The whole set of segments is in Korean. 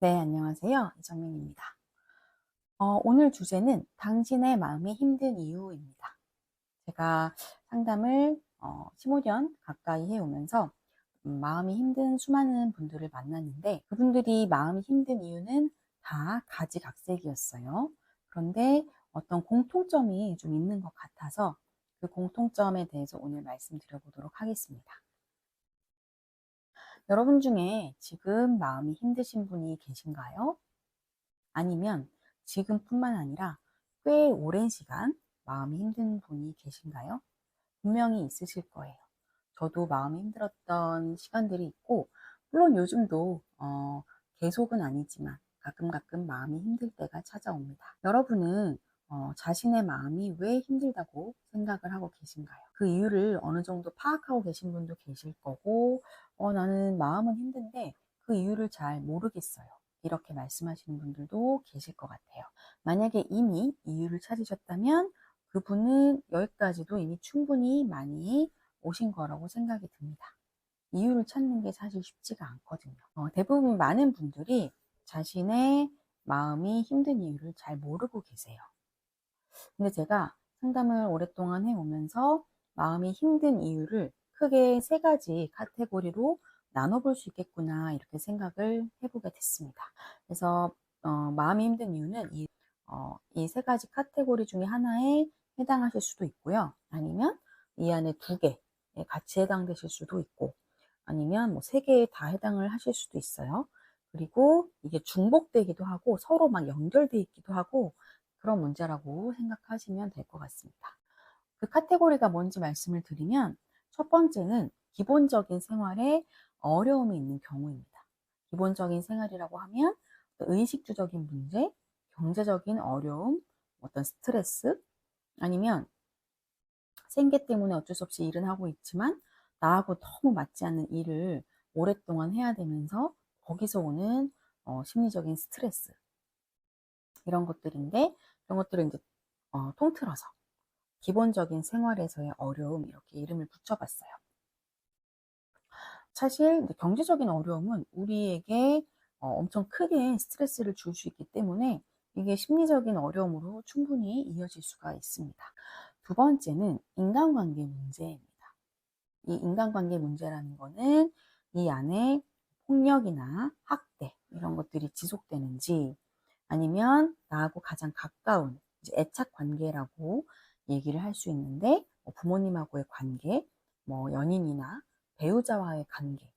네, 안녕하세요. 이정민입니다. 오늘 주제는 당신의 마음이 힘든 이유입니다. 제가 상담을 15년 가까이 해오면서 마음이 힘든 수많은 분들을 만났는데 그분들이 마음이 힘든 이유는 다 가지각색이었어요. 그런데 어떤 공통점이 좀 있는 것 같아서 그 공통점에 대해서 오늘 말씀드려보도록 하겠습니다. 여러분 중에 지금 마음이 힘드신 분이 계신가요? 아니면 지금뿐만 아니라 꽤 오랜 시간 마음이 힘든 분이 계신가요? 분명히 있으실 거예요. 저도 마음이 힘들었던 시간들이 있고, 물론 요즘도 계속은 아니지만 가끔 마음이 힘들 때가 찾아옵니다. 여러분은 자신의 마음이 왜 힘들다고 생각을 하고 계신가요? 그 이유를 어느 정도 파악하고 계신 분도 계실 거고, 나는 마음은 힘든데 그 이유를 잘 모르겠어요. 이렇게 말씀하시는 분들도 계실 것 같아요. 만약에 이미 이유를 찾으셨다면 그분은 여기까지도 이미 충분히 많이 오신 거라고 생각이 듭니다. 이유를 찾는 게 사실 쉽지가 않거든요. 대부분 많은 분들이 자신의 마음이 힘든 이유를 잘 모르고 계세요. 근데 제가 상담을 오랫동안 해오면서 마음이 힘든 이유를 크게 세 가지 카테고리로 나눠볼 수 있겠구나 이렇게 생각을 해보게 됐습니다. 그래서 마음이 힘든 이유는 이 세 가지 카테고리 중에 하나에 해당하실 수도 있고요. 아니면 이 안에 두 개 같이 해당되실 수도 있고 아니면 뭐 세 개에 다 해당을 하실 수도 있어요. 그리고 이게 중복되기도 하고 서로 막 연결돼 있기도 하고 그런 문제라고 생각하시면 될 것 같습니다. 그 카테고리가 뭔지 말씀을 드리면 첫 번째는 기본적인 생활에 어려움이 있는 경우입니다. 기본적인 생활이라고 하면 의식주적인 문제, 경제적인 어려움, 어떤 스트레스, 아니면 생계 때문에 어쩔 수 없이 일은 하고 있지만 나하고 너무 맞지 않는 일을 오랫동안 해야 되면서 거기서 오는 심리적인 스트레스 이런 것들인데 이런 것들을 이제 통틀어서 기본적인 생활에서의 어려움 이렇게 이름을 붙여봤어요. 사실 경제적인 어려움은 우리에게 엄청 크게 스트레스를 줄 수 있기 때문에 이게 심리적인 어려움으로 충분히 이어질 수가 있습니다. 두 번째는 인간관계 문제입니다. 이 인간관계 문제라는 거는 이 안에 폭력이나 학대 이런 것들이 지속되는지 아니면 나하고 가장 가까운 이제 애착 관계라고 얘기를 할 수 있는데 부모님하고의 관계, 뭐 연인이나 배우자와의 관계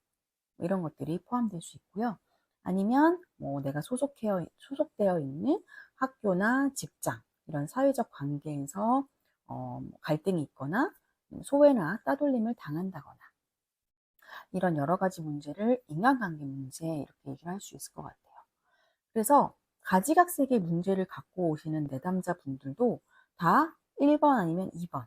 이런 것들이 포함될 수 있고요. 아니면 뭐 내가 소속되어 있는 학교나 직장 이런 사회적 관계에서 갈등이 있거나 소외나 따돌림을 당한다거나 이런 여러 가지 문제를 인간관계 문제 이렇게 얘기를 할 수 있을 것 같아요. 그래서 가지각색의 문제를 갖고 오시는 내담자 분들도 다 1번 아니면 2번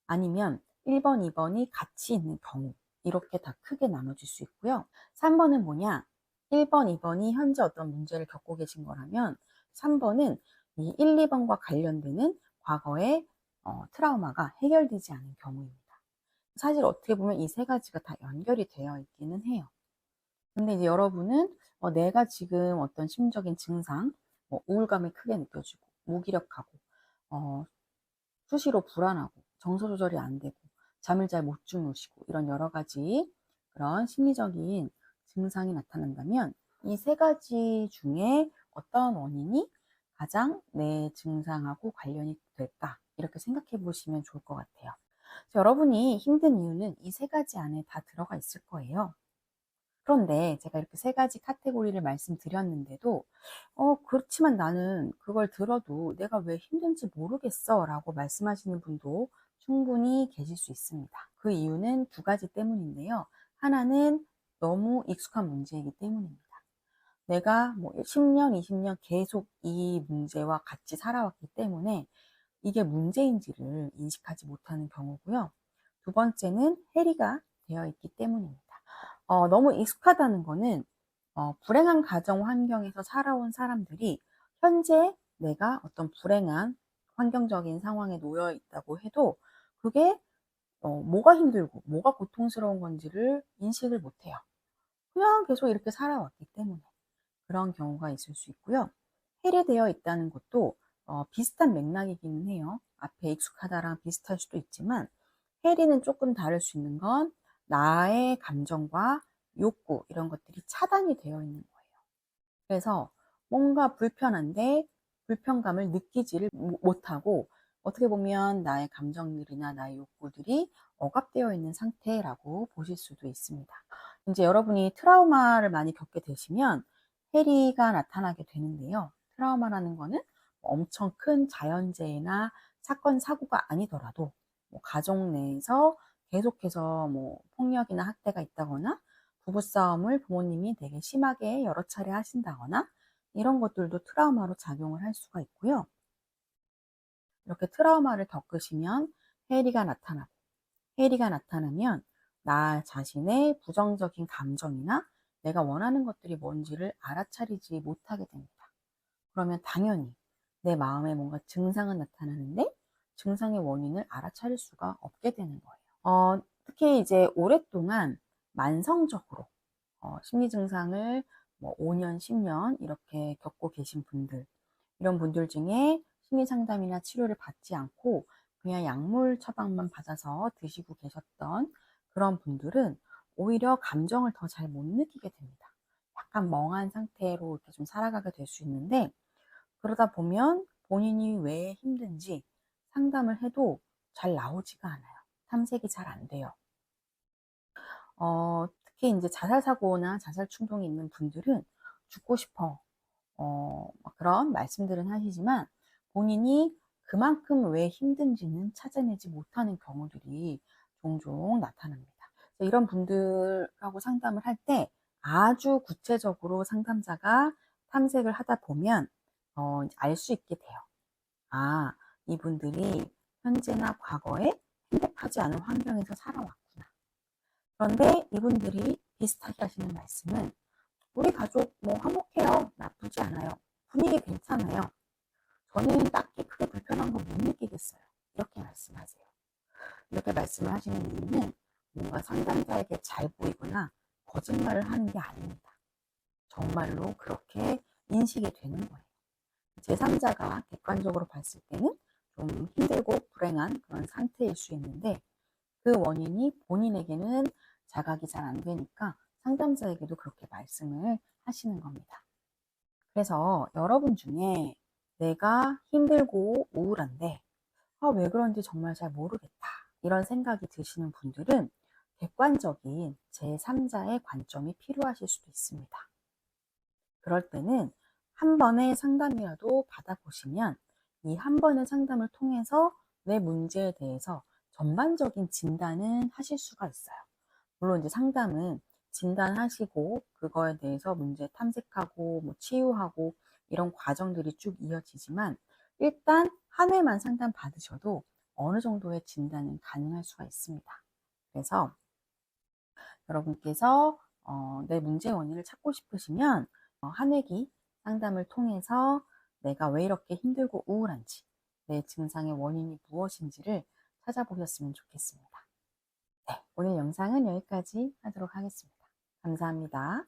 아니면 1번, 2번이 같이 있는 경우 이렇게 다 크게 나눠질 수 있고요. 3번은 뭐냐? 1번, 2번이 현재 어떤 문제를 겪고 계신 거라면 3번은 이 1, 2번과 관련되는 과거의 트라우마가 해결되지 않은 경우입니다. 사실 어떻게 보면 이 세 가지가 다 연결이 되어 있기는 해요. 근데 이제 여러분은 내가 지금 어떤 심적인 증상, 뭐 우울감이 크게 느껴지고 무기력하고 어, 수시로 불안하고 정서 조절이 안 되고 잠을 잘 못 주무시고 이런 여러 가지 그런 심리적인 증상이 나타난다면 이 세 가지 중에 어떤 원인이 가장 내 증상하고 관련이 될까 이렇게 생각해 보시면 좋을 것 같아요. 여러분이 힘든 이유는 이 세 가지 안에 다 들어가 있을 거예요. 그런데 제가 이렇게 세 가지 카테고리를 말씀드렸는데도 그렇지만 나는 그걸 들어도 내가 왜 힘든지 모르겠어 라고 말씀하시는 분도 충분히 계실 수 있습니다. 그 이유는 두 가지 때문인데요. 하나는 너무 익숙한 문제이기 때문입니다. 내가 뭐 10년, 20년 계속 이 문제와 같이 살아왔기 때문에 이게 문제인지를 인식하지 못하는 경우고요. 두 번째는 해리가 되어 있기 때문입니다. 너무 익숙하다는 거는 불행한 가정 환경에서 살아온 사람들이 현재 내가 어떤 불행한 환경적인 상황에 놓여 있다고 해도 그게 뭐가 힘들고 뭐가 고통스러운 건지를 인식을 못해요. 그냥 계속 이렇게 살아왔기 때문에. 그런 경우가 있을 수 있고요. 해리되어 있다는 것도 비슷한 맥락이기는 해요. 앞에 익숙하다랑 비슷할 수도 있지만 해리는 조금 다를 수 있는 건 나의 감정과 욕구 이런 것들이 차단이 되어 있는 거예요. 그래서 뭔가 불편한데 불편감을 느끼지를 못하고 어떻게 보면 나의 감정들이나 나의 욕구들이 억압되어 있는 상태라고 보실 수도 있습니다. 이제 여러분이 트라우마를 많이 겪게 되시면 해리가 나타나게 되는데요. 트라우마라는 거는 엄청 큰 자연재해나 사건, 사고가 아니더라도 가족 내에서 계속해서 폭력이나 학대가 있다거나 부부싸움을 부모님이 되게 심하게 여러 차례 하신다거나 이런 것들도 트라우마로 작용을 할 수가 있고요. 이렇게 트라우마를 겪으시면 해리가 나타나고 해리가 나타나면 나 자신의 부정적인 감정이나 내가 원하는 것들이 뭔지를 알아차리지 못하게 됩니다. 그러면 당연히 내 마음에 뭔가 증상은 나타나는데 증상의 원인을 알아차릴 수가 없게 되는 거예요. 특히 이제 오랫동안 만성적으로 심리 증상을 5년, 10년 이렇게 겪고 계신 분들, 이런 분들 중에 심리 상담이나 치료를 받지 않고 그냥 약물 처방만 받아서 드시고 계셨던 그런 분들은 오히려 감정을 더 잘 못 느끼게 됩니다. 약간 멍한 상태로 이렇게 좀 살아가게 될 수 있는데 그러다 보면 본인이 왜 힘든지 상담을 해도 잘 나오지가 않아요. 탐색이 잘 안 돼요. 특히 이제 자살 사고나 자살 충동이 있는 분들은 죽고 싶어. 그런 말씀들은 하시지만 본인이 그만큼 왜 힘든지는 찾아내지 못하는 경우들이 종종 나타납니다. 이런 분들하고 상담을 할 때 아주 구체적으로 상담자가 탐색을 하다 보면 알 수 있게 돼요. 아, 이분들이 현재나 과거에 행복하지 않은 환경에서 살아왔구나. 그런데 이분들이 비슷하게 하시는 말씀은 우리 가족 화목해요. 나쁘지 않아요. 분위기 괜찮아요. 저는 딱히 크게 불편한 거 못 느끼겠어요. 이렇게 말씀하세요. 이렇게 말씀을 하시는 이유는 뭔가 상담자에게 잘 보이거나 거짓말을 하는 게 아닙니다. 정말로 그렇게 인식이 되는 거예요. 제3자가 객관적으로 봤을 때는 좀 힘들고 불행한 그런 상태일 수 있는데 그 원인이 본인에게는 자각이 잘 안 되니까 상담자에게도 그렇게 말씀을 하시는 겁니다. 그래서 여러분 중에 내가 힘들고 우울한데 왜 그런지 정말 잘 모르겠다 이런 생각이 드시는 분들은 객관적인 제3자의 관점이 필요하실 수도 있습니다. 그럴 때는 한 번의 상담이라도 받아보시면 이 한 번의 상담을 통해서 내 문제에 대해서 전반적인 진단은 하실 수가 있어요. 물론 이제 상담은 진단하시고 그거에 대해서 문제 탐색하고 치유하고 이런 과정들이 쭉 이어지지만 일단 한 회만 상담 받으셔도 어느 정도의 진단은 가능할 수가 있습니다. 그래서 여러분께서 내 문제 원인을 찾고 싶으시면 한 회기 상담을 통해서 내가 왜 이렇게 힘들고 우울한지 내 증상의 원인이 무엇인지를 찾아보셨으면 좋겠습니다. 네, 오늘 영상은 여기까지 하도록 하겠습니다. 감사합니다.